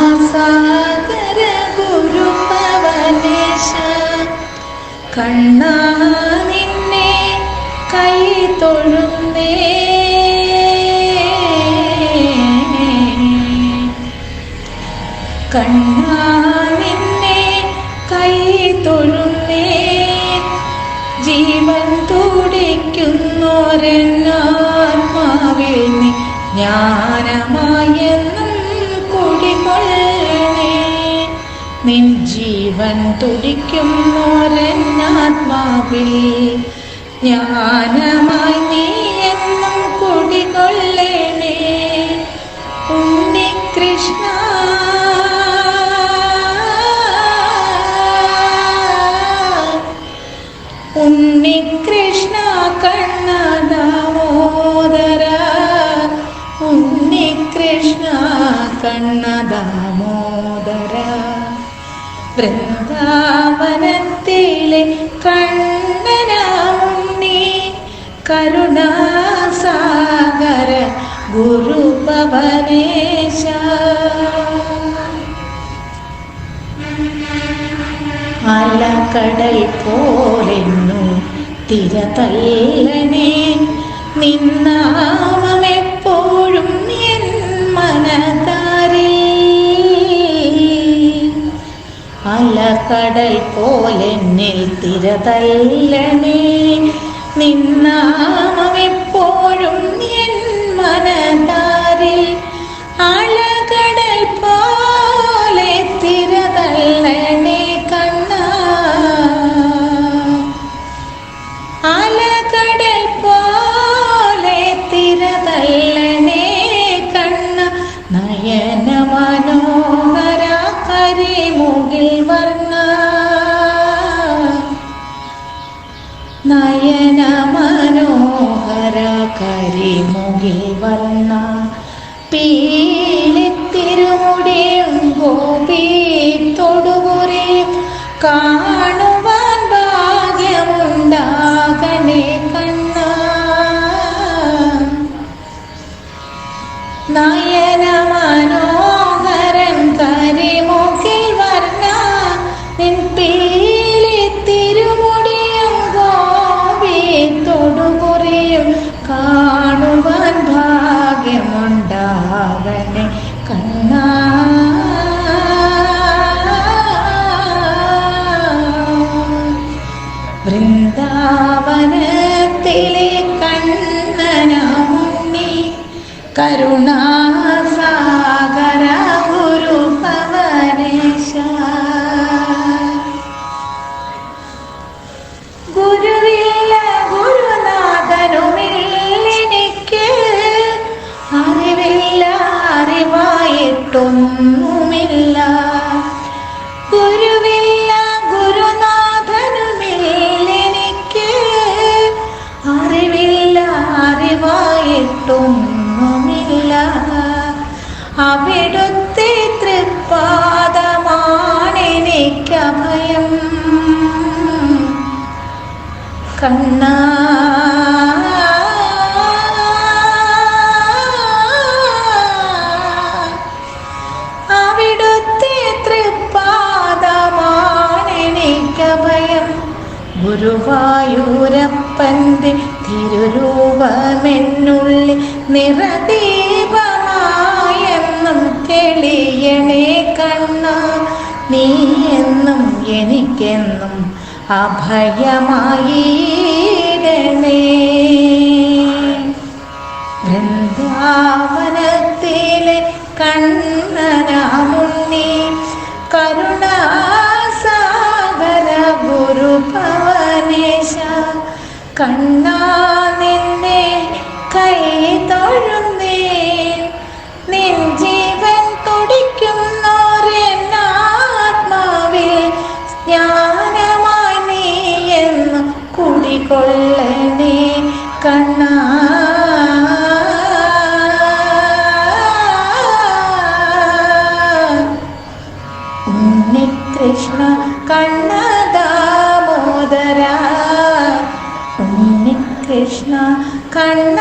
കരുണാസാഗര ഗുരുപവനേശ കണ്ണാ നിന്നെ കൈ തൊഴുന്നേ കണ്ണാ നിന്നെ കൈ തൊഴുന്നേ ജീവൻ തുടിക്കുന്നോരെന്നാത്മാവിൽ നീ ജ്ഞാനമായെന്നും കുടികൊള്ളണേ നിൻ ജീവൻ തുടിക്കുന്നോരെന്നാത്മാവിൽ ജ്ഞാനമായി നീ എന്നും കുടികൊള്ളണേ ഉണ്ണികൃഷ്ണ ഉണ്ണികൃഷ്ണ കണ്ണ ദാമോദര ഉണ്ണികൃഷ്ണ കണ്ണ ദാമോദര വൃന്ദാവനത്തിലെ കണ്ണനാമുണ്ണി കരുണാസാഗര ഗുരുപവനേശ അലകടൽ പോലെന്നു തിരതല്ലനെ നിന്നാമെപ്പോഴും എൻ മനതാരിൽ അലകടൽ പോലെന്നിൽ തിരതല്ലനെ നിന്നാമെപ്പോഴും എൻ മനതാരിൽ അലകടൽ പോലെ തിരതല്ലനെ അലകടൽ പോലെ തിരതല്ലനെ കണ്ണ നയന മനോഹര കരിമുകിൽ വർണ്ണ നയന മനോഹര കരിമുകിൽ വർണ്ണ പീലിത്തിരുമുടിയും ഗോപി തൊടുകുറിയും കാണുവാൻ ഭാഗ്യമുണ്ടാകണേ കണ്ണ നയന മനോഹരൻ കരിമുകിൽ വർണ്ണ നിൻ പീലിത്തിരുമുടിയും ഗോപി തൊടുകുറിയും കാണുവാൻ ഭാഗ്യമുണ്ടാകണേ കണ്ണ വൃന്ദാവനത്തിലെ കണ്ണനാമുണ്ണി കരുണാസാഗര ഗുരുപവനേശ ഗുരുവില്ല ഗുരുനാഥനുമില്ലെനിക്ക് അറിവില്ല അറിവായിട്ടൊന്നുമില്ല ഗുരുവില്ല ഗുരുനാഥനുമില്ലെനിക്ക് അറിവില്ല അറിവായിട്ടൊന്നുമില്ല അവിടുത്തെ തൃപ്പാദമാണെനിക്കഭയം കണ്ണ അവിടുത്തെ തൃപ്പാദമാണെനിക്കഭയം ഗുരുവായൂരപ്പന്റെ തിരുരൂപമെന്നുള്ളിൽ നിറദീപമായെന്നും തെളിയണേ കണ്ണ നീ എന്നും എനിക്കെന്നും അഭയമായിടണേ വൃന്ദാവനത്തിലെ കണ്ണനാമുണ്ണി കരുണാസാഗര ഗുരുപവനേശ കണ്ണാ നിന്നെ കൈ തൊഴുന്നേ നിൻ ജീവൻ തുടിക്കുന്നോരെന്നാത്മാവിൽ ജ്ഞാനമായി നീ എന്ന് കുടികൊള്ളണേ കണ്ണാ ഉണ്ണികൃഷ്ണ കണ്ണ ദാമോദര ഉണ്ണികൃഷ്ണ കണ്ണ